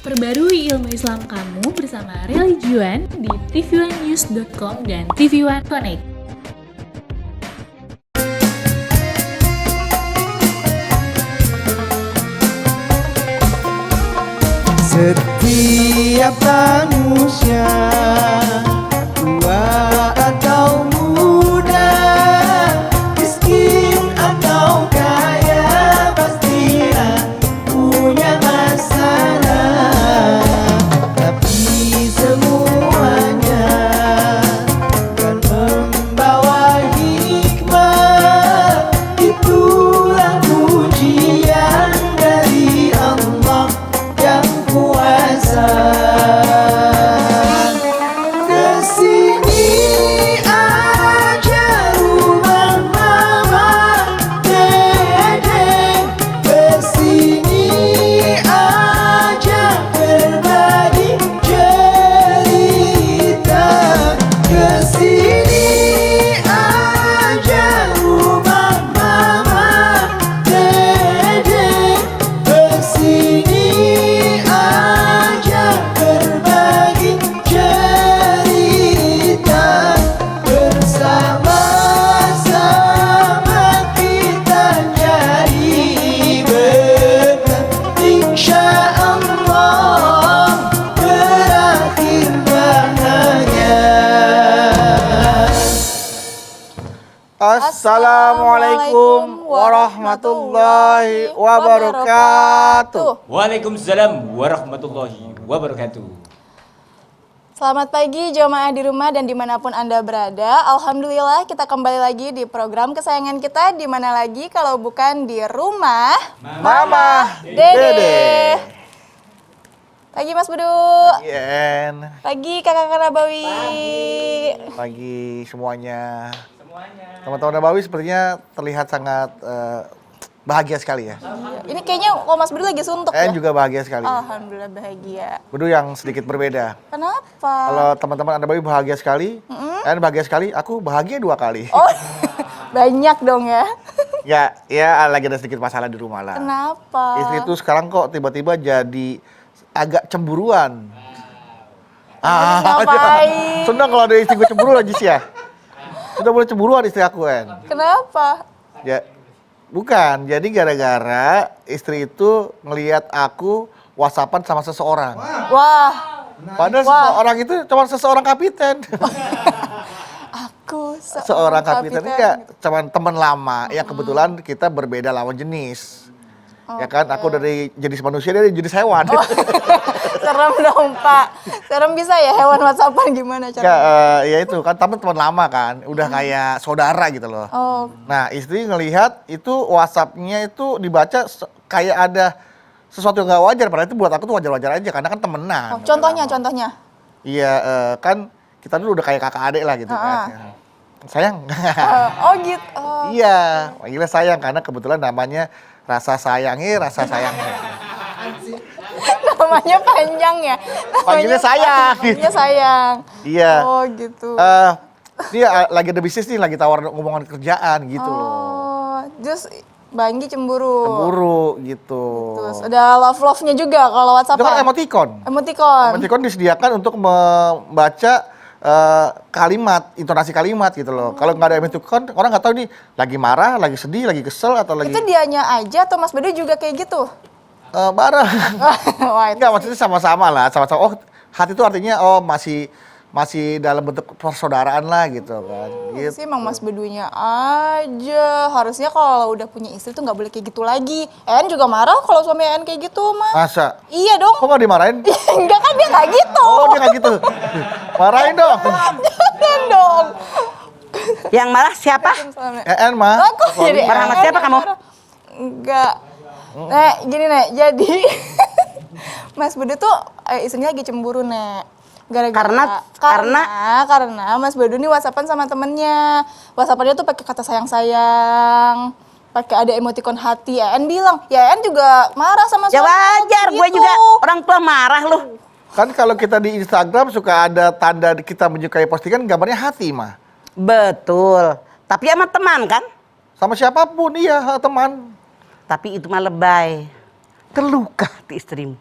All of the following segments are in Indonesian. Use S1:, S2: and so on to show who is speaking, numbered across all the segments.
S1: Perbarui ilmu Islam kamu bersama Religion di tv1news.com dan TV1 Connect.
S2: Setiap manusia, tua atau muda, miskin atau kaya, pastilah punya masalah. Tapi semuanya kan membawa hikmah. Itulah ujian dari Allah yang kuasa. Kesini aja rumah mama, dede. Kesini aja berbagi cerita. Kesini aja rumah mama, dede. Kesini aja berbagi cerita. Bersama-sama kita jadi berkat. Insya Allah berakhir bahagia.
S3: Assalamualaikum warahmatullahi wabarakatuh.
S4: Waalaikumsalam warahmatullahi wabarakatuh.
S5: Selamat pagi jamaah di rumah dan dimanapun Anda berada. Alhamdulillah kita kembali lagi di program kesayangan kita. Di mana lagi kalau bukan di rumah
S3: Mama
S5: Dede. Pagi Mas Budu.
S3: Ien,
S5: Pagi kakak-kakak Nabawi.
S3: pagi semuanya. Teman-teman Nabawi sepertinya terlihat sangat bahagia sekali ya.
S5: Ini kayaknya kok Mas Budu lagi suntuk ya?
S3: juga bahagia sekali.
S5: Alhamdulillah bahagia.
S3: Budu yang sedikit berbeda.
S5: Kenapa?
S3: Kalau teman-teman Nabawi bahagia sekali, En bahagia sekali, aku bahagia 2 kali.
S5: Oh banyak dong ya.
S3: Ya lagi ada sedikit masalah di rumah lah.
S5: Kenapa?
S3: Istri itu sekarang kok tiba-tiba jadi agak cemburuan.
S5: Ngapain?
S3: Senang kalau ada istri gue cemburu aja sih ya. Sudah mulai cemburuan istri aku, En.
S5: Kenapa?
S3: Ya, bukan. Jadi gara-gara istri itu ngelihat aku WhatsAppan sama seseorang.
S5: Wah.
S3: Padahal seseorang itu cuma seseorang kapiten.
S5: Aku
S3: Seorang kapiten ini kayak cuma teman lama. Ya kebetulan kita berbeda lawan jenis. Ya kan, aku dari jenis manusia, dia dari jenis hewan.
S5: Serem dong Pak. Serem bisa ya hewan WhatsAppan gimana
S3: Ya,
S5: caranya?
S3: ya itu kan teman lama kan. Udah kayak saudara gitu loh.
S5: Oh,
S3: Nah, istri ngelihat itu WhatsApp-nya itu dibaca kayak ada sesuatu yang gak wajar. Padahal itu buat aku tuh wajar-wajar aja karena kan temenan.
S5: oh, contohnya.
S3: Iya, kan kita dulu udah kayak kakak adik lah gitu kan. Sayang.
S5: Oh gitu. Oh.
S3: Iya, panggilnya sayang karena kebetulan namanya rasa sayangnya.
S5: Namanya panjang ya.
S3: Panggilnya sayang.
S5: Namanya sayang.
S3: Iya.
S5: Oh gitu.
S3: Dia lagi ada bisnis nih, lagi tawar ngomongan kerjaan gitu loh.
S5: Oh, terus Banggi cemburu.
S3: Cemburu gitu.
S5: Terus ada love-nya juga kalau
S3: Itu kan
S5: WhatsAppan.
S3: emoticon.
S5: Emoticon.
S3: Emoticon disediakan untuk membaca kalimat, intonasi kalimat gitu loh. Kalau nggak ada emoticon, orang nggak tahu nih lagi marah, lagi sedih, lagi kesel atau lagi
S5: Itu dianya aja atau Mas Bedu juga kayak gitu?
S3: bareng.
S5: Wah, itu
S3: Enggak, maksudnya sama-sama lah, sama-sama. Oh, hati itu artinya masih dalam bentuk persaudaraan lah gitu kan. Gitu.
S5: sih emang Mas Bedunya aja. Harusnya kalau udah punya istri tuh nggak boleh kayak gitu lagi. En juga marah kalau suami En kayak gitu mah.
S3: Masa?
S5: Iya dong.
S3: Kok nggak dimarahin?
S5: Enggak kan dia nggak gitu.
S3: Oh, dia nggak gitu. Marahin dong.
S5: Jangan dong.
S6: Yang marah siapa?
S3: En mah.
S5: Aku jadi
S6: Marah sama siapa kamu?
S5: Enggak. Nek, gini Nek. Jadi Mas Bedu tuh istrinya lagi cemburu Nek. Gara-gara karena Mas Bedu nih WhatsAppan sama temennya. WhatsAppannya tuh pakai kata sayang-sayang. Pakai ada emoticon hati. En bilang, ya En juga marah sama
S6: Ya
S5: suami
S6: wajar,
S5: gitu.
S6: gue juga orang tua marah loh.
S3: Kan kalau kita di Instagram suka ada tanda kita menyukai postingan gambarnya hati mah.
S6: Betul. Tapi sama teman kan?
S3: Sama siapapun, iya teman.
S6: Tapi itu mah lebay. Terluka hati istrimu.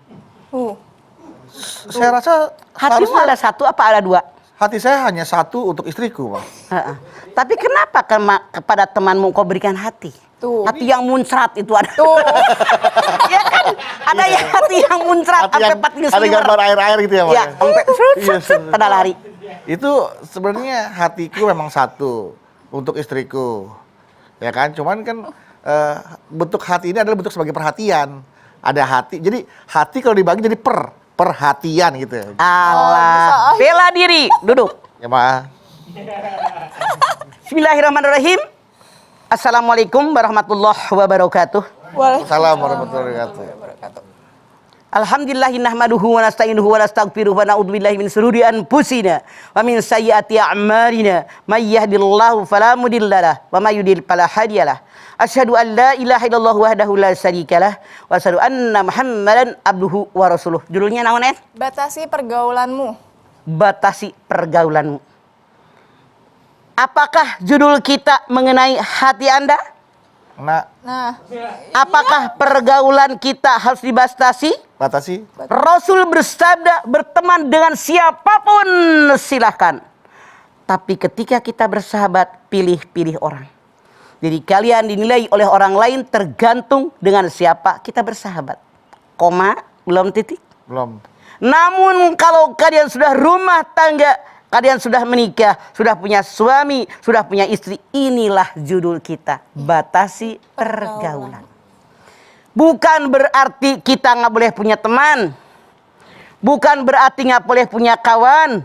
S3: Saya rasa
S6: Hatimu
S3: harusnya
S6: ada satu apa ada dua?
S3: hati saya hanya satu untuk istriku, Pak.
S6: Heeh. Tapi kenapa kepada temanmu kau berikan hati?
S5: Tuh.
S6: Hati yang muncrat itu ada.
S5: Tuh.
S6: Ya kan? Ada yang hati yang muncrat
S3: Hati
S6: sampai
S3: yang
S6: pating
S3: ada
S6: sliwer.
S3: gambar air-air gitu ya, Pak.
S6: Ya, sampai
S3: Iya,
S6: pada lari.
S3: Itu sebenarnya hatiku memang satu untuk istriku. Ya kan? Cuman kan bentuk hati ini adalah bentuk sebagai perhatian. Ada hati. Jadi hati kalau dibagi jadi perhatian gitu.
S6: Allah. Bela diri. Duduk.
S3: Ya, Pak.
S6: Bismillahirrahmanirrahim. Assalamualaikum warahmatullahi wabarakatuh.
S3: Waalaikumsalam warahmatullahi wabarakatuh.
S6: Alhamdulillahi nahmaduhu wa nasta'inuhu wa nastaghfiruh wa na'udzubillahi min sururi anfusina wa min sayyiati a'malina may yahdihillahu fala mudhillalah wa may yudhlil fala hadiyalah. Asyhadu an la ilaha illallah wahdahu la syarikalah wa asyhadu anna Muhammadan abduhu wa rasuluh. Judulnya naon, Et?
S5: Batasi pergaulanmu.
S6: Batasi pergaulanmu. Apakah judul kita mengenai hati Anda?
S3: Nah,
S5: Nah,
S6: Apakah pergaulan kita harus dibatasi?
S3: batasi.
S6: Rasul bersabda, berteman dengan siapapun silahkan. Tapi ketika kita bersahabat, pilih-pilih orang. Jadi kalian dinilai oleh orang lain tergantung dengan siapa kita bersahabat. Koma, belum titik.
S3: Belum.
S6: Namun kalau kalian sudah rumah tangga, kalian sudah menikah, sudah punya suami, sudah punya istri, inilah judul kita. Batasi pergaulan. Bukan berarti kita nggak boleh punya teman. Bukan berarti nggak boleh punya kawan.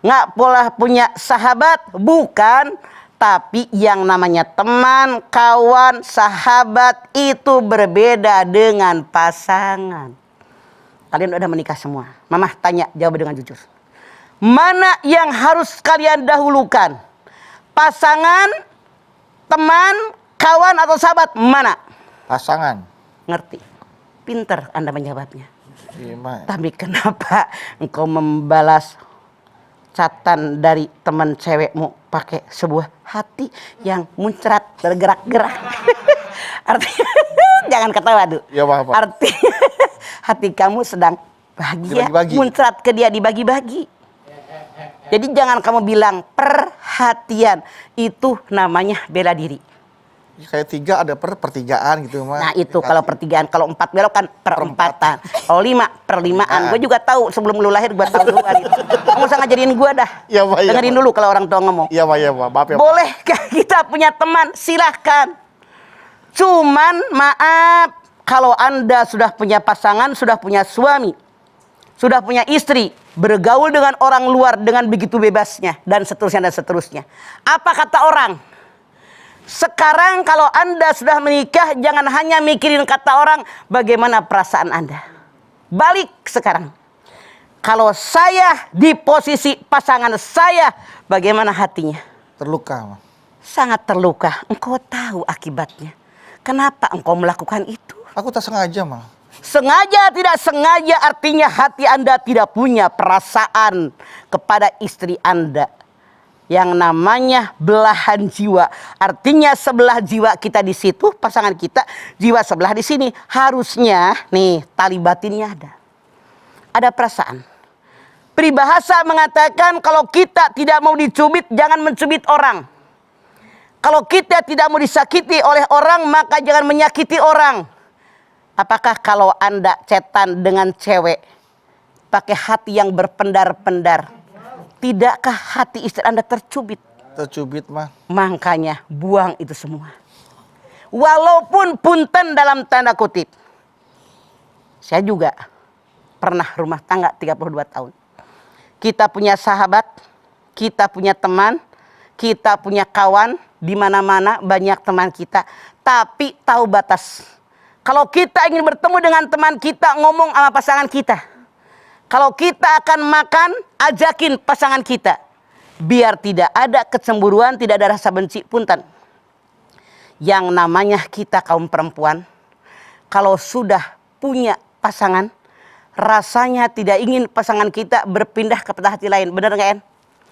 S6: Nggak boleh punya sahabat. Bukan. Tapi yang namanya teman, kawan, sahabat itu berbeda dengan pasangan. Kalian udah menikah semua. Mama tanya, jawab dengan jujur. Mana yang harus kalian dahulukan? Pasangan, teman, kawan atau sahabat? Mana?
S3: Pasangan.
S6: Ngerti. Pinter Anda menjawabnya.
S3: Gimana?
S6: Tapi kenapa engkau membalas catatan dari teman cewekmu pakai sebuah hati yang muncrat bergerak-gerak? Artinya, jangan ketawa dulu.
S3: Ya, Pak.
S6: Artinya hati kamu sedang bahagia,
S3: Dibagi-bagi.
S6: muncrat ke dia, dibagi-bagi. Jadi jangan kamu bilang perhatian, itu namanya bela diri.
S3: Kayak tiga ada pertigaan gitu, Mas.
S6: Nah itu kalau pertigaan, kalau empat belok kan perempatan. Kalau lima perlimaan. Gue juga tahu sebelum lu lahir gue tahu duluan itu. Kamu usah ngajarin gue dah.
S3: Iya, Pak, iya,
S6: Dengerin
S3: Pak.
S6: dulu kalau orang tua ngomong.
S3: Iya, Pak, iya, Pak. Maaf ya, Pak.
S6: Bolehkah kita punya teman? Silahkan. Cuman maaf, kalau Anda sudah punya pasangan, sudah punya suami, sudah punya istri, bergaul dengan orang luar dengan begitu bebasnya, dan seterusnya, dan seterusnya. Apa kata orang? Sekarang kalau Anda sudah menikah, jangan hanya mikirin kata orang, bagaimana perasaan Anda. Balik sekarang. Kalau saya di posisi pasangan saya, bagaimana hatinya?
S3: Terluka, Mas.
S6: Sangat terluka. Engkau tahu akibatnya. Kenapa engkau melakukan itu?
S3: Aku tak sengaja, Mas.
S6: Sengaja tidak sengaja artinya hati Anda tidak punya perasaan kepada istri Anda. Yang namanya belahan jiwa. Artinya sebelah jiwa kita di situ, pasangan kita, jiwa sebelah di sini. Harusnya nih tali batinnya ada. Ada perasaan. Peribahasa mengatakan kalau kita tidak mau dicubit, jangan mencubit orang. Kalau kita tidak mau disakiti oleh orang, maka jangan menyakiti orang. Apakah kalau Anda cetan dengan cewek pakai hati yang berpendar-pendar, tidakkah hati istri Anda tercubit?
S3: Tercubit, Mas.
S6: Makanya buang itu semua. Walaupun punten dalam tanda kutip. Saya juga pernah rumah tangga 32 tahun. Kita punya sahabat, kita punya teman, kita punya kawan, di mana-mana banyak teman kita, tapi tahu batas. Kalau kita ingin bertemu dengan teman kita, ngomong sama pasangan kita. Kalau kita akan makan, ajakin pasangan kita. Biar tidak ada kecemburuan, tidak ada rasa benci, punten. Yang namanya kita kaum perempuan, kalau sudah punya pasangan, rasanya tidak ingin pasangan kita berpindah kepada hati lain. Benar nggak, En?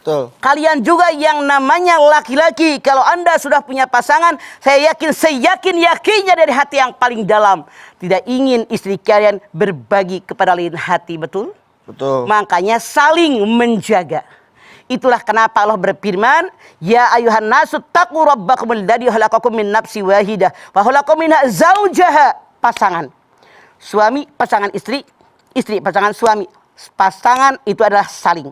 S3: Betul.
S6: Kalian juga yang namanya laki-laki, kalau Anda sudah punya pasangan, saya yakinnya dari hati yang paling dalam, tidak ingin istri kalian berbagi kepada lain hati, betul?
S3: Betul.
S6: Makanya saling menjaga. Itulah kenapa Allah berfirman, ya ayuhan nasu taqu rabbakum alladzi khalaqakum min nafsin wahidah wa khalaqa minha zaujaha. Pasangan suami, pasangan istri, istri pasangan suami. Pasangan itu adalah saling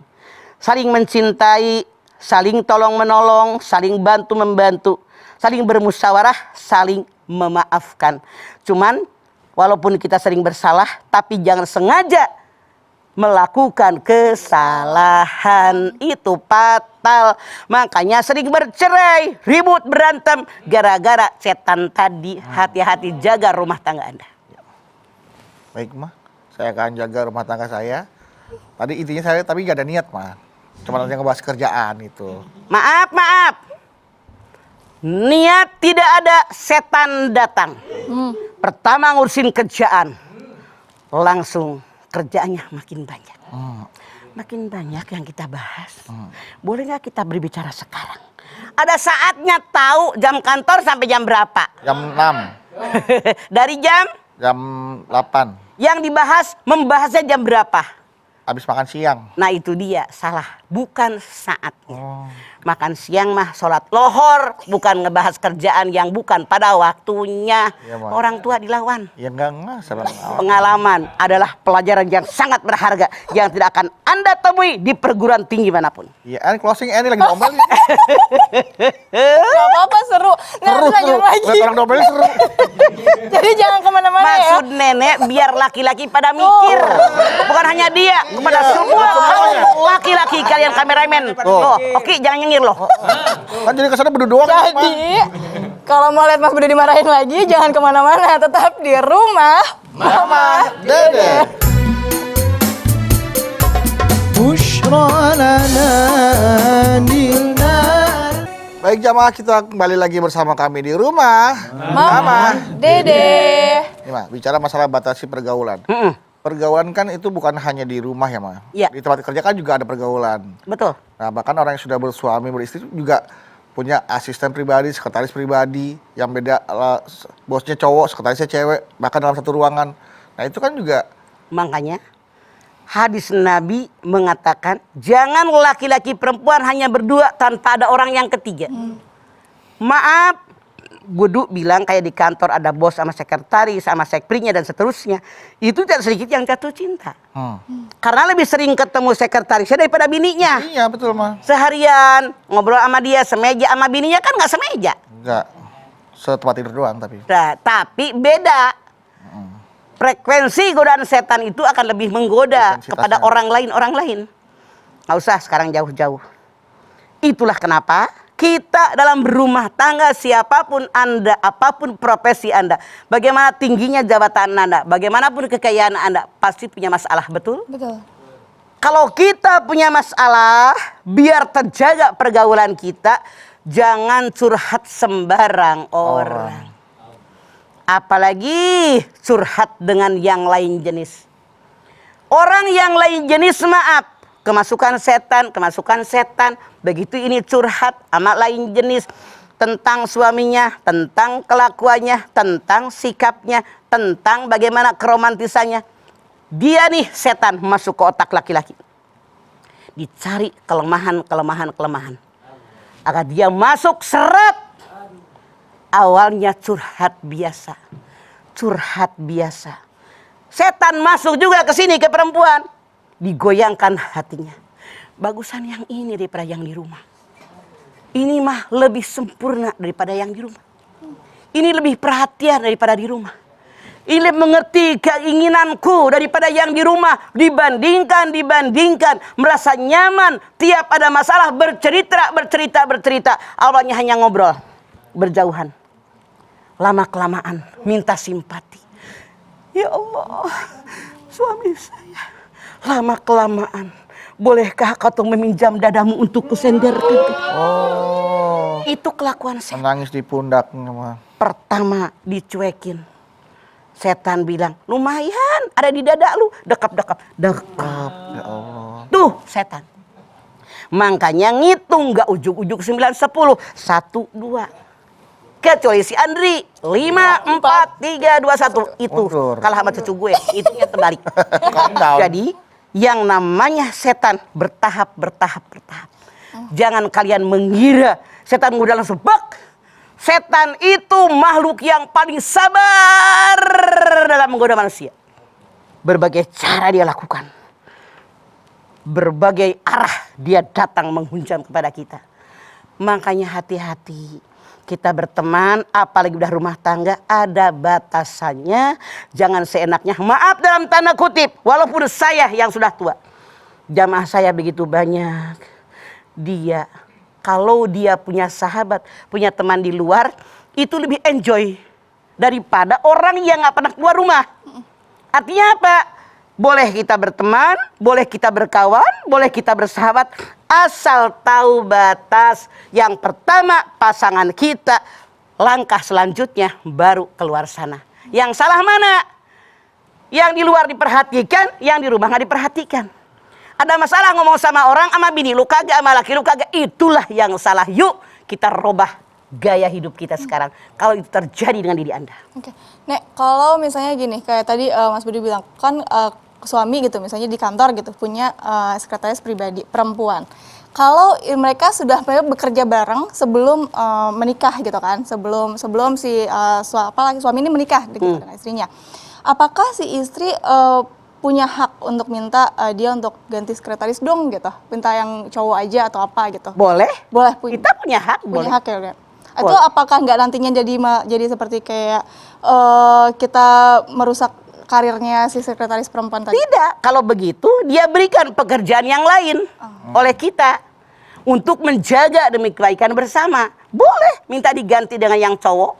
S6: mencintai, saling tolong menolong, saling bantu membantu, saling bermusyawarah, saling memaafkan. Cuman walaupun kita sering bersalah, tapi jangan sengaja melakukan kesalahan, itu fatal. Makanya sering bercerai, ribut, berantem gara-gara setan tadi. Hati-hati, jaga rumah tangga Anda.
S3: Baik mah, saya akan jaga rumah tangga saya. Tadi intinya saya tapi gak ada niat mah, cuma nanti ngebahas kerjaan itu.
S6: Maaf. Niat tidak ada, setan datang. Pertama ngurusin kerjaan, langsung kerjaannya makin banyak. Makin banyak yang kita bahas. Boleh nggak kita berbicara sekarang? Ada saatnya tahu jam kantor sampai jam berapa?
S3: Jam 6,
S6: Dari jam?
S3: jam 8,
S6: Yang dibahas, membahasnya jam berapa?
S3: habis makan siang.
S6: Nah itu dia, salah. Bukan saatnya. Makan siang mah sholat lohor. Bukan ngebahas kerjaan yang bukan pada waktunya.
S3: Iya, Mak.
S6: Orang tua dilawan.
S3: Ya enggak,
S6: Pengalaman adalah pelajaran yang sangat berharga. Yang tidak akan Anda temui di perguruan tinggi manapun.
S3: Iya, closing ini lagi ngomel.
S5: Gak apa-apa, seru. Nanti lanjut lagi.
S3: Lihat orang domelnya seru.
S5: Jadi jangan kemana-mana ya.
S6: Maksud nenek biar laki-laki pada mikir. Bukan hanya dia, kepada
S3: Iya,
S6: semua
S3: semuanya.
S6: laki-laki kalian kameramen. Oh, oke, jangan nyengir loh.
S3: Kan jadi kesana berdua doang.
S5: Jadi, kalau mau lihat Mas Budi dimarahin lagi, jangan kemana-mana. Tetap di rumah.
S3: Mama, Dede.
S2: بشرى لنا نلنا.
S3: Baik jamaah, kita kembali lagi bersama kami di rumah.
S5: Mama, Dede.
S3: Ini mah bicara masalah batasi pergaulan. Pergaulan kan itu bukan hanya di rumah ya mah.
S6: Iya.
S3: Di tempat kerja kan juga ada pergaulan.
S6: Betul.
S3: Nah bahkan orang yang sudah bersuami beristri juga punya asisten pribadi, sekretaris pribadi yang beda, bosnya cowok, sekretarisnya cewek, bahkan dalam satu ruangan. Nah itu kan juga
S6: Makanya hadis Nabi mengatakan jangan laki-laki perempuan hanya berdua tanpa ada orang yang ketiga. Maaf, Budu bilang kayak di kantor ada bos sama sekretaris sama sekprinya dan seterusnya. Itu tidak sedikit yang jatuh cinta. Karena lebih sering ketemu sekretarisnya daripada bininya.
S3: iya betul mah.
S6: Seharian ngobrol sama dia semeja sama bininya kan nggak semeja.
S3: Enggak setempat tidur doang tapi.
S6: Nah, tapi beda. Frekuensi godaan setan itu akan lebih menggoda
S3: Intensitasnya.
S6: kepada orang lain. Nggak usah sekarang jauh-jauh. Itulah kenapa kita dalam berumah tangga, siapapun Anda, apapun profesi Anda, bagaimana tingginya jabatan Anda, bagaimanapun kekayaan Anda, pasti punya masalah, betul?
S5: Betul.
S6: Kalau kita punya masalah, biar terjaga pergaulan kita, jangan curhat sembarang orang. Apalagi curhat dengan yang lain jenis. Orang yang lain jenis, maaf, kemasukan setan. Begitu ini curhat sama lain jenis tentang suaminya, tentang kelakuannya, tentang sikapnya, tentang bagaimana keromantisannya. Dia nih setan masuk ke otak laki-laki. Dicari kelemahan. Agar dia masuk seret. Awalnya curhat biasa. Setan masuk juga ke sini ke perempuan. Digoyangkan hatinya. Bagusan yang ini daripada yang di rumah. Ini mah lebih sempurna daripada yang di rumah. Ini lebih perhatian daripada di rumah. Ini mengerti keinginanku daripada yang di rumah. Dibandingkan. Merasa nyaman. Tiap ada masalah bercerita. Awalnya hanya ngobrol. Berjauhan. Lama-kelamaan minta simpati. Ya Allah, suami saya. Lama-kelamaan. Bolehkah kau meminjam dadamu untuk kusenderkan?
S3: Oh.
S6: Itu kelakuan setan.
S3: Menangis di pundaknya mah.
S6: Pertama dicuekin. Setan bilang, lumayan ada di dada lu. Dekap.
S3: Ya Allah.
S6: Tuh setan. Makanya ngitung gak ujuk-ujuk 9, 10. 1, 2. Kecuali si Andri 5, 4, 3, 2, 1. Itu
S3: Mundur.
S6: kalah sama cucu gue. Itunya terbalik.
S3: Calm down.
S6: Jadi Yang namanya setan bertahap. Jangan kalian mengira setan mudah langsung bak. Setan itu makhluk yang paling sabar dalam menggoda manusia. Berbagai cara dia lakukan. Berbagai arah dia datang menghunjam kepada kita. Makanya hati-hati. Kita berteman, apalagi udah rumah tangga, ada batasannya. Jangan seenaknya, maaf dalam tanda kutip, walaupun saya yang sudah tua. Jamaah saya begitu banyak. Kalau dia punya sahabat, punya teman di luar, itu lebih enjoy daripada orang yang gak pernah keluar rumah. Artinya apa? Boleh kita berteman, boleh kita berkawan, boleh kita bersahabat, asal tahu batas. Yang pertama pasangan kita, langkah selanjutnya baru keluar sana. Yang salah mana? Yang di luar diperhatikan, yang di rumah nggak diperhatikan. Ada masalah ngomong sama orang, sama bini lu kagak, sama laki lu kagak, itulah yang salah. Yuk kita robah gaya hidup kita sekarang. Kalau itu terjadi dengan diri Anda.
S5: Oke, Nek, kalau misalnya gini, kayak tadi Mas Budi bilang, kan suami gitu, misalnya di kantor gitu, punya sekretaris pribadi, perempuan. Kalau mereka sudah bekerja bareng sebelum menikah gitu kan, sebelum si suami ini menikah gitu, dengan istrinya. Apakah si istri punya hak untuk minta dia untuk ganti sekretaris dong gitu? Minta yang cowok aja atau apa gitu?
S6: Boleh.
S5: Boleh.
S6: Kita punya hak,
S5: punya
S6: boleh.
S5: hak ya. Itu apakah nggak nantinya jadi seperti kayak kita merusak karirnya si sekretaris perempuan tadi?
S6: Tidak. Kalau begitu dia berikan pekerjaan yang lain oleh kita untuk menjaga demi kebaikan bersama. Boleh minta diganti dengan yang cowok.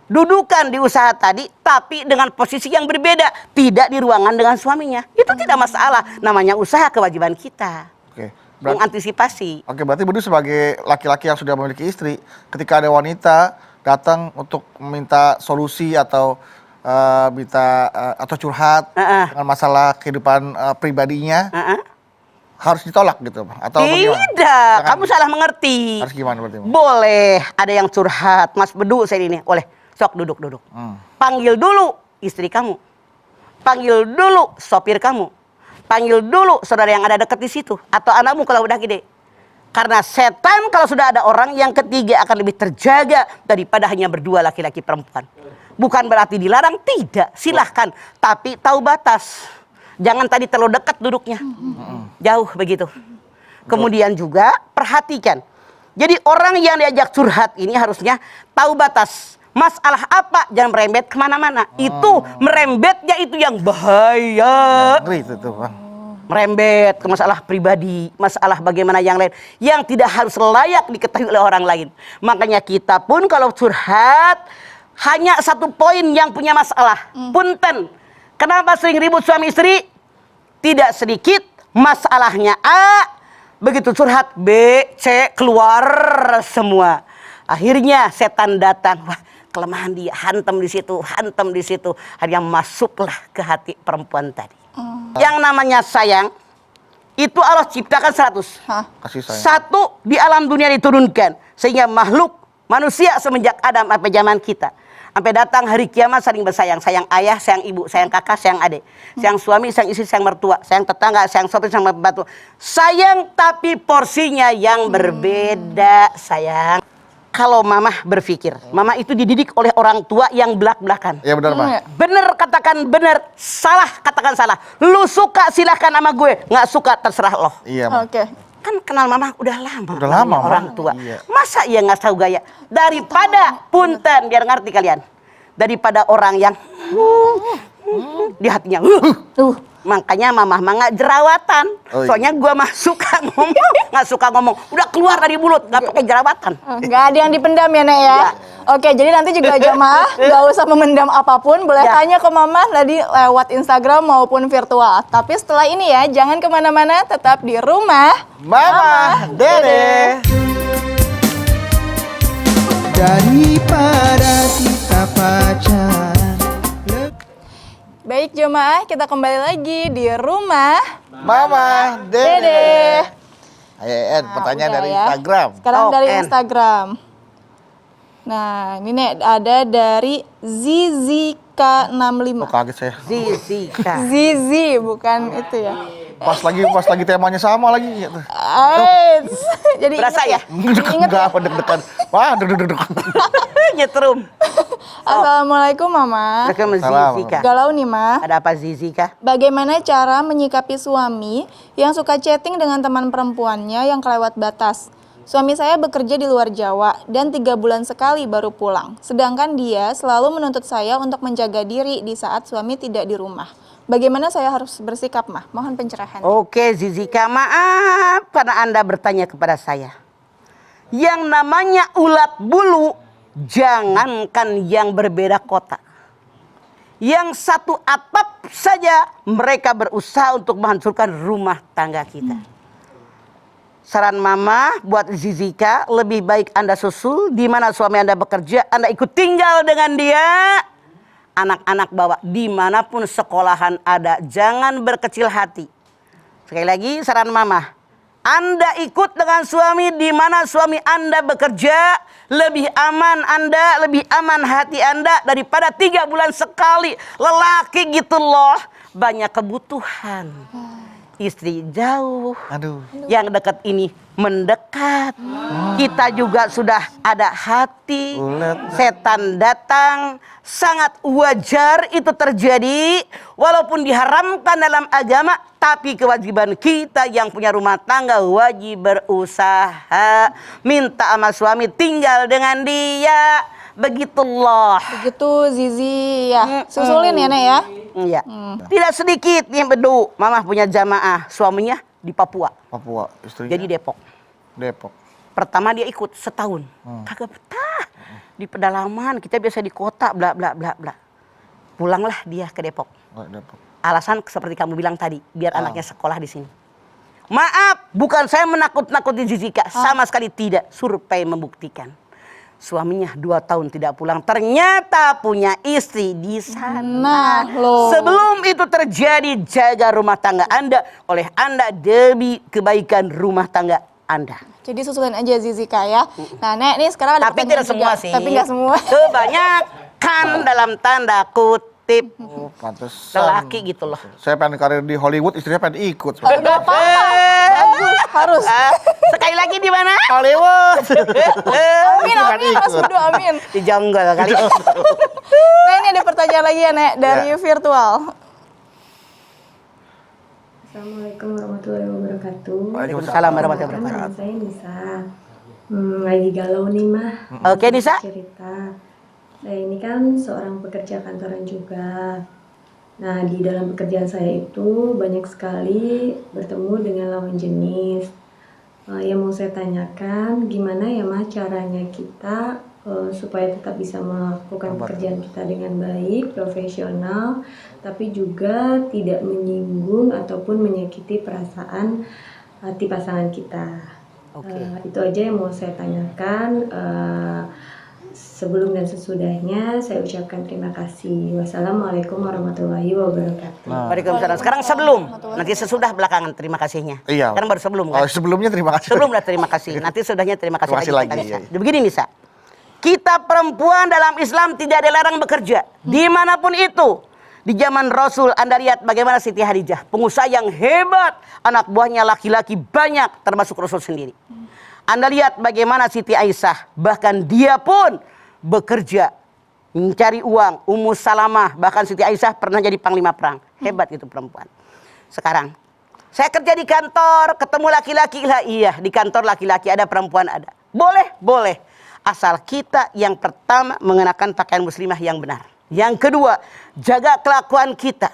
S6: Dudukan di usaha tadi tapi dengan posisi yang berbeda, tidak di ruangan dengan suaminya. Itu tidak masalah. Namanya usaha, kewajiban kita.
S3: Oke.
S6: Mengantisipasi.
S3: Oke, berarti Budi sebagai laki-laki yang sudah memiliki istri, ketika ada wanita datang untuk meminta solusi atau atau curhat dengan masalah kehidupan pribadinya, harus ditolak gitu, atau bagaimana?
S6: Tidak, kamu salah mengerti.
S3: Harus gimana berarti?
S6: Boleh, ada yang curhat, Mas Bedu saya ini, oleh sok duduk. Panggil dulu istri kamu, panggil dulu sopir kamu, panggil dulu saudara yang ada dekat di situ, atau anakmu kalau udah gede. Karena setan kalau sudah ada orang yang ketiga akan lebih terjaga daripada hanya berdua laki-laki perempuan. Bukan berarti dilarang, tidak, silahkan. Tapi tahu batas. Jangan tadi terlalu dekat duduknya. Jauh begitu. Kemudian juga perhatikan. Jadi orang yang diajak curhat ini harusnya tahu batas. Masalah apa, jangan merembet kemana-mana. Itu merembetnya itu yang bahaya.
S3: Ngeri itu tuh, Bang.
S6: Merembet ke masalah pribadi, masalah bagaimana yang lain, yang tidak harus layak diketahui oleh orang lain. Makanya kita pun kalau curhat, hanya satu poin yang punya masalah. Punten, kenapa sering ribut suami istri? Tidak sedikit masalahnya A, begitu curhat B, C, keluar semua. Akhirnya setan datang, wah kelemahan dia, hantam di situ, akhirnya masuklah ke hati perempuan tadi. Yang namanya sayang, itu Allah ciptakan 100.
S3: Kasih sayang.
S6: Satu di alam dunia diturunkan, sehingga makhluk manusia semenjak Adam sampai zaman kita, sampai datang hari kiamat saling bersayang. Sayang ayah, sayang ibu, sayang kakak, sayang adik, sayang suami, sayang istri, sayang mertua, sayang tetangga, sayang sopir, sayang pembantu. Sayang tapi porsinya yang berbeda, sayang. Kalau mama berpikir, mama itu dididik oleh orang tua yang belak-belakan.
S3: Iya benar, Bang.
S6: Bener katakan bener, salah katakan salah. Lu suka silahkan sama gue, nggak suka terserah lo.
S3: Iya, Bang.
S5: Oke.
S6: Kan kenal mama udah lama.
S3: Udah lama,
S6: orang
S3: Bang.
S6: tua.
S3: Iya.
S6: Masa ia nggak tahu gaya? Daripada punten, biar ngerti kalian. Daripada orang yang di hatinya. Makanya mama nggak jerawatan.
S3: Oh, iya.
S6: Soalnya gua mah suka ngomong, nggak suka ngomong. Udah keluar dari mulut, nggak pakai jerawatan.
S5: Nggak ada yang dipendam ya, Nek ya? Oke, jadi nanti juga jamaah nggak usah memendam apapun. Boleh tanya ke mama tadi lewat Instagram maupun virtual. Tapi setelah ini ya, jangan kemana-mana, tetap di rumah.
S3: Mama, Dede.
S2: Daripada kita pacaran.
S5: Baik jemaah, kita kembali lagi di rumah
S3: Mama,
S5: Dede.
S3: Dede. Ayo, pertanyaan
S5: Udah
S3: dari
S5: ya.
S3: Instagram.
S5: Sekarang dari Instagram. Nah, ini Nek, ada dari Zizi Zizika65.
S3: Oh, kaget saya.
S6: Zizika.
S5: Zizi bukan itu ya.
S3: Pas lagi temanya sama lagi gitu.
S5: Jadi
S6: Berasa
S5: inget
S6: ya?
S5: Ingat
S3: Enggak apa deg-degan. Wah, deg-deg.
S6: Nyetrum.
S5: Assalamualaikum Mama.
S3: Salam.
S6: Zizika.
S5: Galau nih Ma.
S6: Ada apa Zizika?
S5: Bagaimana cara menyikapi suami yang suka chatting dengan teman perempuannya yang kelewat batas? Suami saya bekerja di luar Jawa dan 3 bulan sekali baru pulang. Sedangkan dia selalu menuntut saya untuk menjaga diri di saat suami tidak di rumah. Bagaimana saya harus bersikap, Mah? Mohon pencerahan.
S6: Oke Zizika, maaf karena Anda bertanya kepada saya. Yang namanya ulat bulu, jangankan yang berbeda kota. Yang satu atap saja mereka berusaha untuk menghancurkan rumah tangga kita. Saran Mama buat Zizika, lebih baik Anda susul di mana suami Anda bekerja, Anda ikut tinggal dengan dia. Anak-anak bawa dimanapun sekolahan ada, jangan berkecil hati. Sekali lagi saran Mama, Anda ikut dengan suami di mana suami Anda bekerja, lebih aman Anda, lebih aman hati Anda daripada 3 bulan sekali. Lelaki gitu loh, banyak kebutuhan. Istri jauh,
S3: Aduh.
S6: yang dekat ini mendekat. Kita juga sudah ada hati. Setan datang, sangat wajar itu terjadi. Walaupun diharamkan dalam agama, tapi kewajiban kita yang punya rumah tangga wajib berusaha. Minta sama suami tinggal dengan dia. Begitulah.
S5: Begitu Zizi ya. Susulin ya Nek ya.
S6: Iya. Tidak sedikit yang bedu. Mama punya jamaah, suaminya di Papua.
S3: Papua, istrinya.
S6: Jadi Depok.
S3: Depok.
S6: Pertama dia ikut setahun. Kagak betah. Di pedalaman, kita biasa di kota, bla bla bla bla. Pulanglah dia ke Depok.
S3: Oh, Depok.
S6: Alasan seperti kamu bilang tadi, biar anaknya sekolah di sini. Maaf, bukan saya menakut-nakuti Zizika, sama sekali tidak. Survei membuktikan. Suaminya 2 tahun tidak pulang, ternyata punya istri di sana.
S5: Nah, loh.
S6: Sebelum itu terjadi, jaga rumah tangga Anda oleh Anda demi kebaikan rumah tangga Anda.
S5: Jadi susulin aja Zizika ya. Nah Nek, nih sekarang ada
S6: Tapi
S5: pertanyaan
S6: tidak semua
S5: juga.
S6: sih.
S5: Tapi nggak semua.
S6: Kebanyakan dalam tanda kutip.
S3: Oh, pantesan.
S6: Lelaki gitu loh.
S3: Saya pengen karir di Hollywood, istrinya pengen ikut.
S5: Gak apa-apa. Bagus, harus.
S6: Sekali lagi di mana?
S3: Hollywood.
S5: Amin, amin, Mas Budu, amin.
S6: Di Jonggol kali.
S5: Nah ini ada pertanyaan lagi ya Nek, dari virtual.
S7: Assalamualaikum warahmatullahi wabarakatuh.
S6: Waalaikumsalam warahmatullahi wabarakatuh.
S7: Nama saya Nisa. Lagi galau nih mah.
S6: Oke, Nisa.
S7: Cerita. Saya ini kan seorang pekerja kantoran juga. Nah di dalam pekerjaan saya itu banyak sekali bertemu dengan lawan jenis. Yang mau saya tanyakan, gimana ya mah caranya kita supaya tetap bisa melakukan pekerjaan kita dengan baik, profesional, tapi juga tidak menyinggung ataupun menyakiti perasaan hati pasangan kita. Itu aja yang mau saya tanyakan. Sebelum dan sesudahnya saya ucapkan terima kasih. Wassalamualaikum warahmatullahi wabarakatuh.
S6: Waalaikumsalam. Sekarang sebelum, nanti sesudah belakangan terima kasihnya.
S3: Iya.
S6: Sekarang baru sebelum kan?
S3: Oh, sebelumnya terima kasih.
S6: Sebelum dah terima kasih, nanti sudahnya terima kasih,
S3: Terima kasih lagi,
S6: Nisa.
S3: iya.
S6: Begini Nisa, kita perempuan dalam Islam tidak dilarang bekerja dimanapun itu. Di zaman Rasul Anda lihat bagaimana Siti Khadijah, pengusaha yang hebat, anak buahnya laki-laki banyak termasuk Rasul sendiri. Anda lihat bagaimana Siti Aisyah, bahkan dia pun bekerja mencari uang. Ummu Salamah, bahkan Siti Aisyah pernah jadi panglima perang. Hebat itu perempuan. Sekarang saya kerja di kantor, ketemu laki-laki lah, iya di kantor laki-laki ada, perempuan ada. Boleh, boleh. Asal kita yang pertama mengenakan pakaian muslimah yang benar. Yang kedua, jaga kelakuan kita.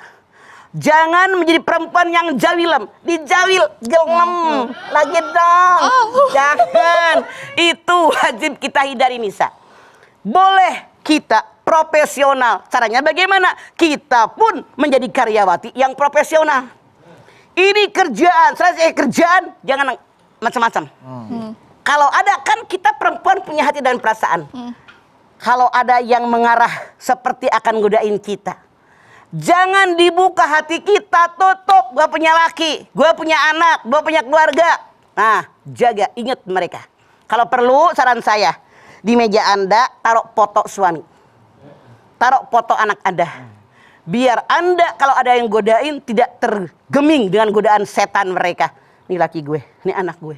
S6: Jangan menjadi perempuan yang jawilem. Dijawil, gelem. Lagi dong. Jangan. Itu wajib kita hindari Nisa. Boleh kita profesional. Caranya bagaimana? Kita pun menjadi karyawati yang profesional. Ini kerjaan, selesai kerjaan, jangan macam-macam. Kalau ada, kan kita perempuan punya hati dan perasaan. Kalau ada yang mengarah seperti akan godain kita, jangan dibuka hati kita, tutup. Gua punya laki, gua punya anak, gua punya keluarga. Nah, jaga, ingat mereka. Kalau perlu, saran saya, di meja Anda taruh foto suami. taruh foto anak Anda. Biar Anda kalau ada yang godain tidak tergeming dengan godaan setan mereka. Ini laki gue, ini anak gue.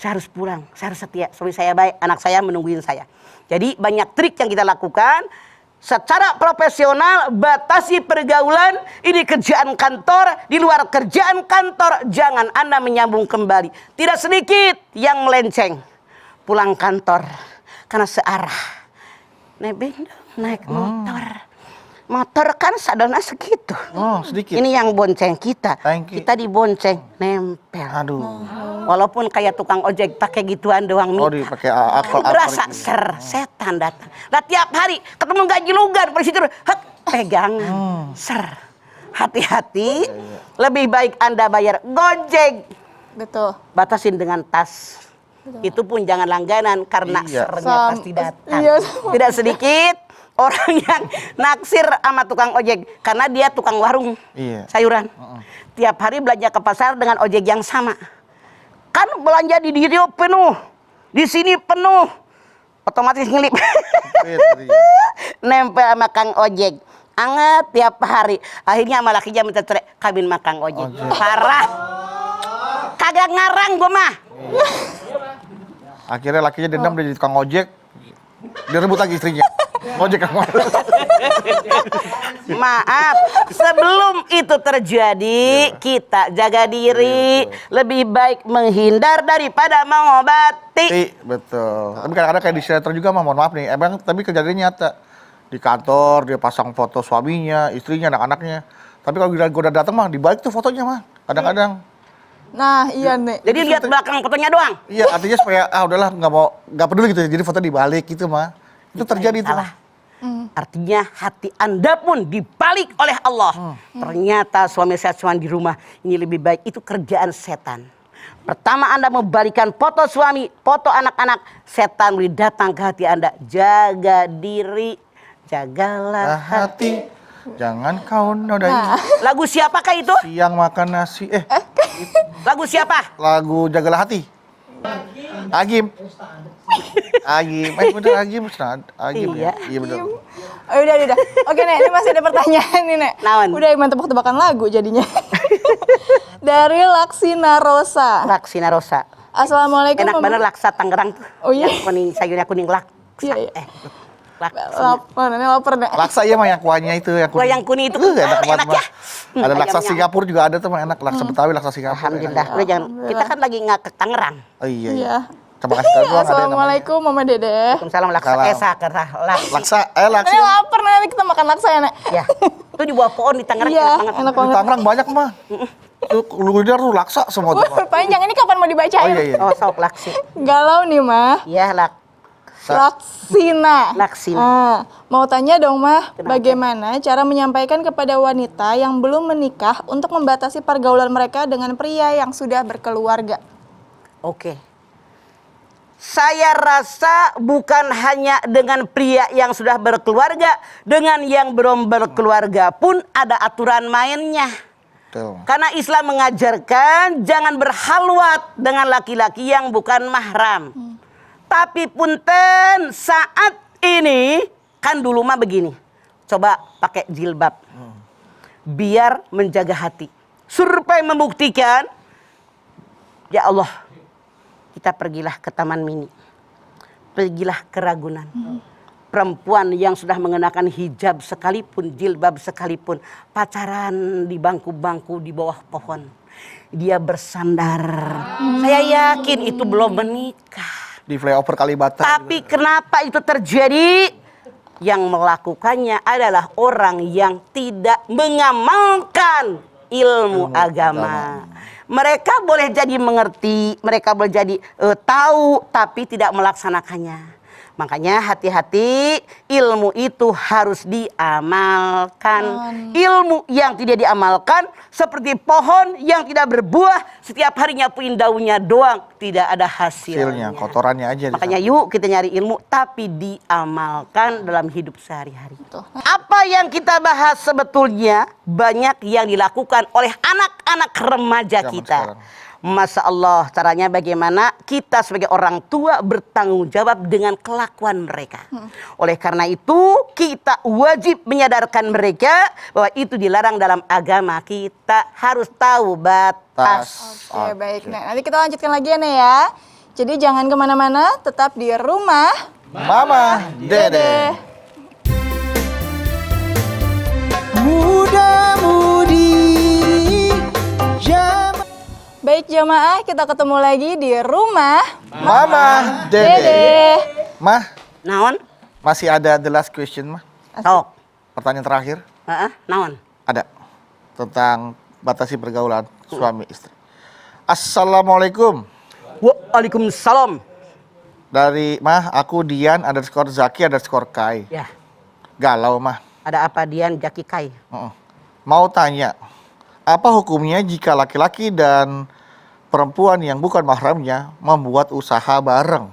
S6: Saya harus pulang, saya harus setia. Suami saya baik, anak saya menungguin saya. Jadi banyak trik yang kita lakukan. Secara profesional, batasi pergaulan. Ini kerjaan kantor, di luar kerjaan kantor jangan Anda menyambung kembali. Tidak sedikit yang melenceng pulang kantor karena searah. Nebeng naik motor. Motor kan sadarnya segitu.
S3: Oh, sedikit.
S6: Ini yang bonceng kita.
S3: Thank you.
S6: Kita dibonceng, nempel.
S3: Aduh.
S6: Walaupun kayak tukang ojek pakai gituan doang.
S3: Oh, dipakai akal.
S6: Berasa setan datang. Lah tiap hari ketemu gaji lugar di situ, hek, pegangan. Ser. Hati-hati. Lebih baik Anda bayar Gojek.
S5: Betul.
S6: Batasin dengan tas. Itu pun jangan langganan karena sernya pasti datang.
S5: Iya.
S6: Tidak sedikit orang yang naksir sama tukang ojek karena dia tukang warung sayuran. Tiap hari belanja ke pasar dengan ojek yang sama. Kan belanja di Rio penuh, di sini penuh, otomatis ngelip. Nempel sama kang ojek. Anget tiap hari. Akhirnya sama lakinya minta cerai, kawin sama kang ojek. Parah. Kagak ngarang gua mah.
S3: Akhirnya lakinya dendam dari tukang ojek. Dia rebut lagi istrinya. Ojek kamu.
S6: Maaf, sebelum itu terjadi, kita jaga diri. Lebih baik menghindar daripada mengobati.
S3: Betul. Tapi kadang-kadang kayak di sinetron juga mah, mohon maaf nih. Emang tapi kejadiannya nyata. Di kantor dia pasang foto suaminya, istrinya, anak-anaknya. Tapi kalau gue udah datang mah dibalik tuh fotonya mah. Kadang-kadang.
S5: Nah, iya nih.
S6: Jadi lihat belakang fotonya doang.
S3: Iya, artinya supaya udahlah nggak peduli gitu. Jadi foto dibalik gitu mah. Itu terjadi tuh.
S6: Salah. Artinya hati Anda pun dibalik oleh Allah. Ternyata suami saya cuma di rumah. Ini lebih baik. Itu kerjaan setan. Pertama Anda membalikan foto suami, foto anak-anak. Setan mulai datang ke hati Anda. Jaga diri. Jagalah hati.
S3: Jangan kau nodai.
S6: Lagu siapakah itu?
S3: Siang makan nasi.
S6: Lagu siapa?
S3: Lagu Jagalah Hati. Agim. Bener Agim. Agim
S6: Iya.
S3: ya. Iya bener.
S5: Oh, udah. Oke, Nek, ini masih ada pertanyaan nih, Nek.
S6: Naon?
S5: Udah emang tebak-tebakan lagu jadinya. Dari Laksina Rosa.
S6: Laksina Rosa.
S5: Assalamualaikum.
S6: Enak bener laksa Tangerang tuh.
S5: Oh iya.
S6: Yang kuning, sayurnya kuning laksa.
S5: Iya.
S6: Laksa.
S5: Lapar, Nek.
S3: Laksa iya mah yang kuahnya itu yang
S6: Kuah yang kuning itu
S3: enak banget
S6: enak
S3: mah.
S6: ya.
S3: Ada laksa
S6: Ayamnya.
S3: Singapura juga ada tuh mah enak. Laksa Betawi, laksa Singapura.
S6: Alhamdulillah.
S3: Enak.
S6: Udah jangan. Kita kan lagi nggak ke Tangerang.
S3: Oh iya.
S5: Iya.
S3: Coba kasih tahu doang ada yang namanya.
S5: Assalamualaikum, Mama Dede.
S6: Waalaikumsalam laksa.
S3: Salam.
S6: Kerah
S3: Laksa,
S5: Ini lapar, nanti kita makan laksa ya, Nek.
S6: Ya. Itu di bawah pohon di Tangerang
S5: Iya,
S6: enak banget.
S5: enak
S3: Di
S5: banget.
S3: Tangerang banyak mah. Tuh kuliner tuh laksa semua tuh. Mah.
S5: Panjang, ini kapan mau
S3: Oh
S5: dibacain?
S3: iya.
S6: Oh, sok laksi.
S5: Galau nih, Mah.
S6: Iya,
S5: Laksina.
S6: Laksina.
S5: Mau tanya dong, Mah,
S6: Kenapa?
S5: bagaimana cara menyampaikan kepada wanita yang belum menikah untuk membatasi pergaulan mereka dengan pria yang sudah berkeluarga?
S6: Oke. Saya rasa bukan hanya dengan pria yang sudah berkeluarga, dengan yang belum berkeluarga pun ada aturan mainnya.
S3: Betul.
S6: Karena Islam mengajarkan jangan berhalwat dengan laki-laki yang bukan mahram. Tapi punten saat ini kan dulu mah begini. Coba pakai jilbab. Biar menjaga hati. Survei membuktikan, ya Allah, kita pergilah ke Taman Mini. Pergilah ke Ragunan. Perempuan yang sudah mengenakan hijab sekalipun, jilbab sekalipun, pacaran di bangku-bangku di bawah pohon. Dia bersandar. Saya yakin itu belum menikah.
S3: Di flyover Kalibata.
S6: Tapi kenapa itu terjadi? Yang melakukannya adalah orang yang tidak mengamalkan ilmu agama. Mereka boleh jadi mengerti, mereka boleh jadi tahu, tapi tidak melaksanakannya. Makanya hati-hati, ilmu itu harus diamalkan. Ilmu yang tidak diamalkan seperti pohon yang tidak berbuah, setiap hari nyapuin daunnya doang, tidak ada hasilnya.
S3: Kotorannya aja.
S6: Makanya yuk kita nyari ilmu tapi diamalkan dalam hidup sehari-hari. Apa yang kita bahas sebetulnya banyak yang dilakukan oleh anak-anak remaja
S3: Zaman
S6: kita.
S3: sekarang.
S6: Masya Allah, caranya bagaimana kita sebagai orang tua bertanggung jawab dengan kelakuan mereka. Oleh karena itu, kita wajib menyadarkan mereka bahwa itu dilarang dalam agama. Kita harus tahu batas.
S5: Oke, baik. Nah, nanti kita lanjutkan lagi ya, Nek ya. Jadi jangan kemana-mana, tetap di rumah.
S3: Mama, Dede.
S2: Muda-mudi zaman.
S5: Baik jamaah, kita ketemu lagi di rumah
S3: Mama, Dede.
S5: Dede.
S3: Mah,
S6: Naon?
S3: masih ada the last question, Mah.
S6: Sok.
S3: Pertanyaan terakhir.
S6: Naon?
S3: Ada. Tentang batasi pergaulan suami istri. Assalamualaikum.
S6: Waalaikumsalam.
S3: Dari Mah, aku Dian _Zaki _Kai.
S6: Ya,
S3: Galau, Mah.
S6: ada apa Dian Jaki Kai?
S3: Mau tanya, apa hukumnya jika laki-laki dan perempuan yang bukan mahramnya membuat usaha bareng?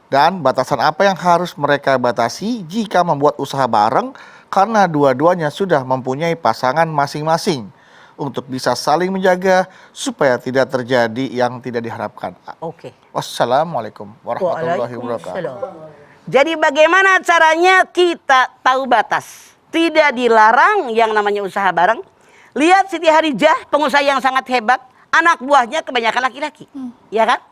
S3: Dan batasan apa yang harus mereka batasi jika membuat usaha bareng karena dua-duanya sudah mempunyai pasangan masing-masing untuk bisa saling menjaga supaya tidak terjadi yang tidak diharapkan.
S6: Oke.
S3: Wassalamualaikum warahmatullahi wabarakatuh.
S6: Waalaikumsalam. Jadi bagaimana caranya kita tahu batas? Tidak dilarang yang namanya usaha bareng. Lihat Siti Hadijah, pengusaha yang sangat hebat. Anak buahnya kebanyakan laki-laki. Ya kan?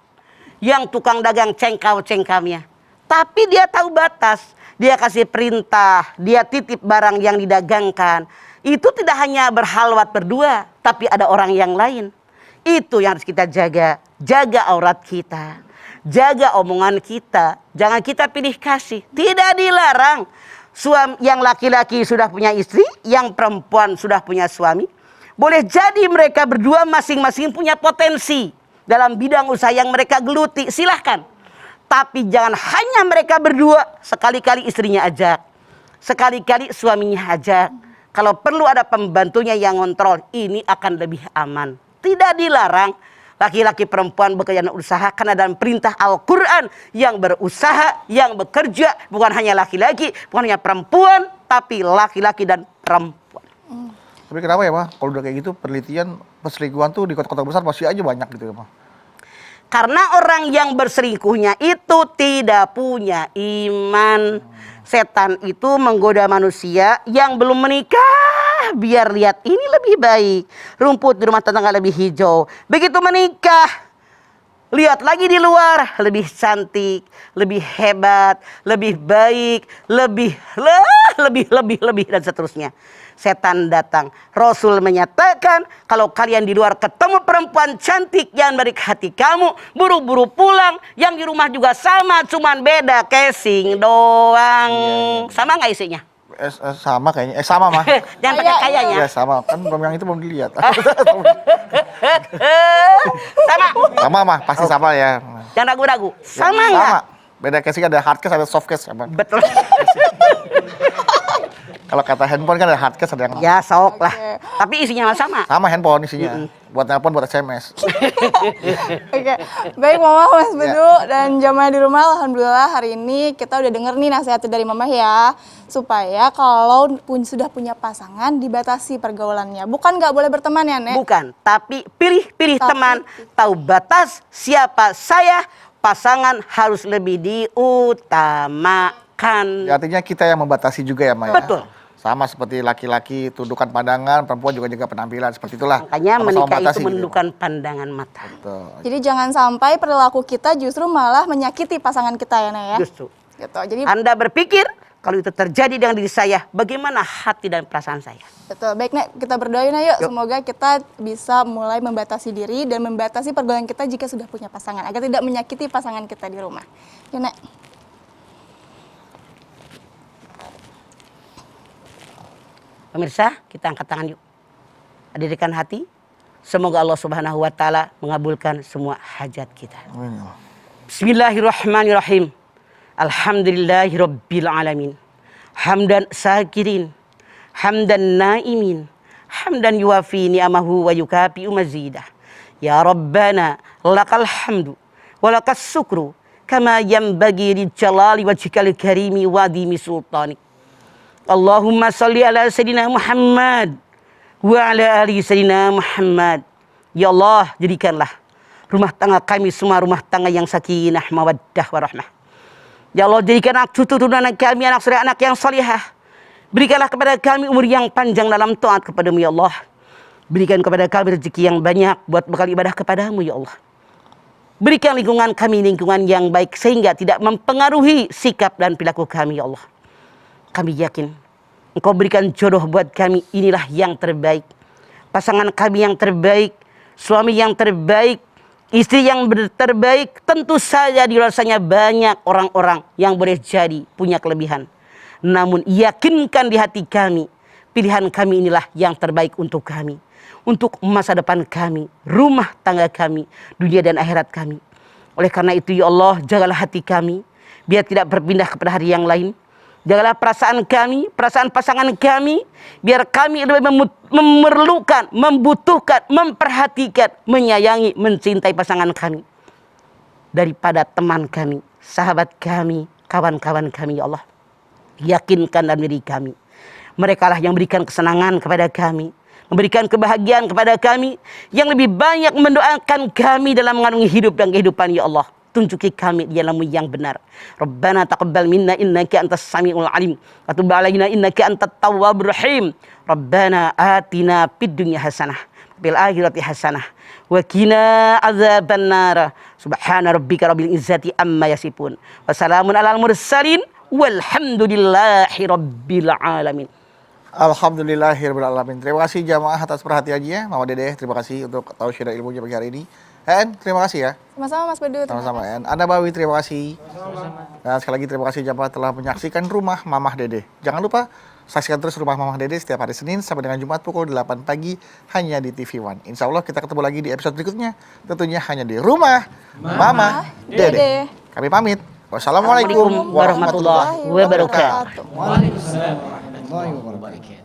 S6: Yang tukang dagang cengkau-cengkamnya. Tapi dia tahu batas. Dia kasih perintah. Dia titip barang yang didagangkan. Itu tidak hanya berhalwat berdua. Tapi ada orang yang lain. Itu yang harus kita jaga. Jaga aurat kita. Jaga omongan kita. Jangan kita pilih kasih. Tidak dilarang. Suami yang laki-laki sudah punya istri, yang perempuan sudah punya suami. Boleh jadi mereka berdua masing-masing punya potensi dalam bidang usaha yang mereka geluti. Silahkan. Tapi jangan hanya mereka berdua. Sekali-kali istrinya ajak. Sekali-kali suaminya ajak. Kalau perlu ada pembantunya yang ngontrol, ini akan lebih aman. Tidak dilarang. Laki-laki perempuan bekerja dan usaha karena dalam perintah Al-Quran yang berusaha, yang bekerja bukan hanya laki-laki, bukan hanya perempuan, tapi laki-laki dan perempuan.
S3: Tapi kenapa ya, Mah? Kalau udah kayak gitu, penelitian perselingkuhan tuh di kota-kota besar masih aja banyak gitu ya, Mah?
S6: Karena orang yang berselingkuhnya itu tidak punya iman. Setan itu menggoda manusia yang belum menikah. Biar lihat ini lebih baik. Rumput di rumah tetangga lebih hijau. Begitu menikah, lihat lagi di luar. Lebih cantik, lebih hebat, lebih baik, lebih dan seterusnya. Setan datang. Rasul menyatakan kalau kalian di luar ketemu perempuan cantik yang baik hati kamu, buru-buru pulang. Yang di rumah juga sama, cuman beda casing doang. Sama nggak isinya?
S3: Sama kayaknya. Sama, Mah.
S6: Jangan pakai kayaknya.
S3: Ya sama. Kan yang itu belum dilihat.
S6: Sama.
S3: Sama, Mah. Pasti sama ya.
S6: Jangan ragu-ragu. Sama nggak?
S3: Sama. Beda casing, ada hard case, ada soft case. Sama.
S6: Betul.
S3: Kalau kata handphone kan ada hard case, ada yang
S6: Ya sok lah. Tapi isinya sama.
S3: sama handphone isinya. Buat telepon, buat SMS.
S5: Oke, baik Mama, Mas Bedu dan jamaah di rumah. Alhamdulillah hari ini kita udah denger nih nasihat dari Mama ya, supaya kalau sudah punya pasangan dibatasi pergaulannya. Bukan nggak boleh berteman ya, Nek?
S6: Bukan, tapi pilih teman, tahu batas siapa saya, pasangan harus lebih diutamakan.
S3: Ya, artinya kita yang membatasi juga ya, Maya.
S6: Betul.
S3: Sama seperti laki-laki tundukkan pandangan, perempuan juga jaga penampilan, seperti itulah.
S6: Makanya
S3: Sama-sama
S6: menikah
S3: membatasi
S6: itu
S3: gitu.
S6: menundukkan pandangan mata.
S3: Betul.
S5: Jadi jangan sampai perilaku kita justru malah menyakiti pasangan kita ya, Nek ya.
S6: Justru.
S5: Gitu. Jadi
S6: Anda berpikir kalau itu terjadi dengan diri saya, bagaimana hati dan perasaan saya?
S5: betul. Baik, Nek, kita berdoain ayo. Semoga kita bisa mulai membatasi diri dan membatasi pergaulan kita jika sudah punya pasangan agar tidak menyakiti pasangan kita di rumah. Ya, Nek.
S6: Pemirsa, kita angkat tangan yuk. Hadirkan hati. Semoga Allah Subhanahu wa taala mengabulkan semua hajat kita.
S3: Amin.
S6: Bismillahirrahmanirrahim. Alhamdulillahirabbil alamin. Hamdan sakirin, hamdan naimin, hamdan yuwafi ni'amahu wa yukafi mazidah. Ya Rabbana lakal hamdu wa lakas syukru kama yanbaghi li jalali wajhikal karimi wa dimi sultanik. Allahumma salli ala Sayyidina Muhammad wa ala ali Sayyidina Muhammad. Ya Allah, jadikanlah Rumah tangga kami semua rumah tangga yang sakinah, mawaddah, warahmah. Ya Allah, jadikan anak cucu turunan kami anak soleh, anak yang salihah. Berikanlah kepada kami umur yang panjang dalam taat kepadamu ya Allah. Berikan kepada kami rezeki yang banyak buat bekal ibadah kepadamu ya Allah. Berikan lingkungan kami lingkungan yang baik sehingga tidak mempengaruhi sikap dan perilaku kami ya Allah. Kami yakin Engkau berikan jodoh buat kami, inilah yang terbaik. Pasangan kami yang terbaik, suami yang terbaik, istri yang terbaik. Tentu saja di luar sana banyak orang-orang yang boleh jadi punya kelebihan. Namun yakinkan di hati kami, pilihan kami inilah yang terbaik untuk kami. Untuk masa depan kami, rumah tangga kami, dunia dan akhirat kami. Oleh karena itu ya Allah, jagalah hati kami, biar tidak berpindah kepada hari yang lain. Jagalah perasaan kami, perasaan pasangan kami, biar kami lebih memerlukan, membutuhkan, memperhatikan, menyayangi, mencintai pasangan kami. Daripada teman kami, sahabat kami, kawan-kawan kami ya Allah. Yakinkan dalam diri kami. Mereka lah yang memberikan kesenangan kepada kami, memberikan kebahagiaan kepada kami, yang lebih banyak mendoakan kami dalam mengarungi hidup dan kehidupan ya Allah. Tunjuki kami di jalanmu yang benar. Rabbana taqabbal minna innaka antas samiul alim wa tub alaina innaka antat tawwabur rahim. Rabbana atina fid dunya hasanah fil akhirati hasanah wa qina adzabannar. Subhana rabbika rabbil izzati amma yasifun. Wassalamun alal mursalin walhamdulillahi rabbil alamin.
S3: Alhamdulillahirabbil alamin. Terima kasih jamaah atas perhatiannya. Mama Dedeh, terima kasih untuk tausiah dan ilmunya pagi hari ini. En, terima kasih ya.
S5: Sama-sama Mas Badut.
S3: Sama-sama En. Anda Bawi, terima kasih. Dan sekali lagi terima kasih jamaah telah menyaksikan Rumah Mamah Dedeh. Jangan lupa saksikan terus Rumah Mamah Dedeh setiap hari Senin sampai dengan Jumat pukul 8 pagi hanya di TV One. Insya Allah kita ketemu lagi di episode berikutnya. Tentunya hanya di Rumah Mamah Dedeh. Kami pamit. Wassalamualaikum warahmatullahi wabarakatuh.
S4: Waalaikumsalam warahmatullahi wabarakatuh.